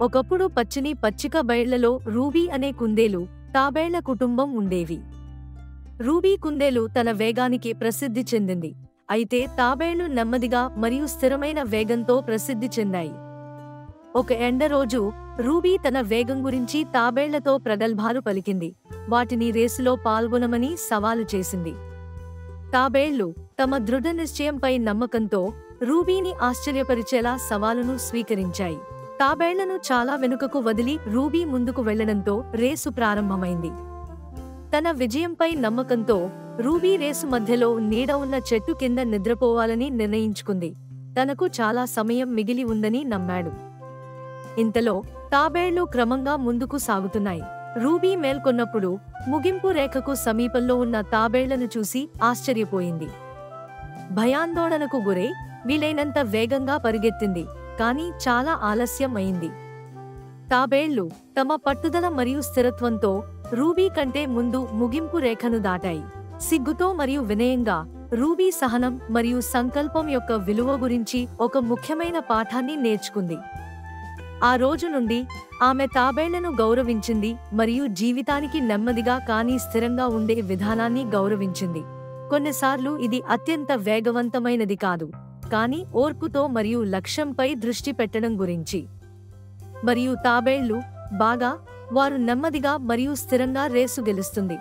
ఒకప్పుడు పచ్చని పచ్చిక బయళ్లలో రూబీ అనే కుందేలు, తాబేళ్ల కుటుంబం ఉండేవి. రూబీ కుందేలు తన వేగానికి ప్రసిద్ధి చెందింది. అయితే తాబేళ్లు నెమ్మదిగా మరియు స్థిరమైన వేగంతో ప్రసిద్ధి చెందాయి. ఒక ఎండరోజు రూబీ తన వేగం గురించి తాబేళ్లతో ప్రగల్భాలు పలికింది. వాటిని రేసులో పాల్గొనమని సవాలు చేసింది. తాబేళ్లు తమ దృఢ నిశ్చయంపై నమ్మకంతో రూబీని ఆశ్చర్యపరిచేలా సవాలును స్వీకరించాయి. తాబేళ్లను చాలా వెనుకకు వదిలి రూబీ ముందుకు వెళ్లడంతో రేసు ప్రారంభమైంది. తన విజయంపై నమ్మకంతో రూబీ రేసు మధ్యలో నీడ ఉన్న చెట్టు కింద నిద్రపోవాలని నిర్ణయించుకుంది. తనకు చాలా సమయం మిగిలి ఉందని నమ్మాడు. ఇంతలో తాబేళ్లు క్రమంగా ముందుకు సాగుతున్నాయి. రూబీ మేల్కొన్నప్పుడు ముగింపు రేఖకు సమీపంలో ఉన్న తాబేళ్లను చూసి ఆశ్చర్యపోయింది. భయాందోళనకు గురై వీలైనంత వేగంగా పరిగెత్తింది. కానీ చాలా ఆలస్యం అయింది. తాబేళ్లు తమ పట్టుదల మరియు స్థిరత్వంతో రూబీ కంటే ముందు ముగింపు రేఖను దాటాయి. సిగ్గుతో మరియు వినయంగా రూబీ సహనం మరియు సంకల్పం యొక్క విలువ గురించి ఒక ముఖ్యమైన పాఠాన్ని నేర్చుకుంది. ఆ రోజు నుండి ఆమె తాబేళ్లను గౌరవించింది మరియు జీవితానికి నెమ్మదిగా కానీ స్థిరంగా ఉండే విధానాన్ని గౌరవించింది. కొన్నిసార్లు ఇది అత్యంత వేగవంతమైనది కాదు, కానీ ఓర్పుతో మరియు లక్ష్యంపై దృష్టి పెట్టడం గురించి. మరియు తాబేళ్లు వారు నెమ్మదిగా మరియు స్థిరంగా రేసు గెలుస్తుంది.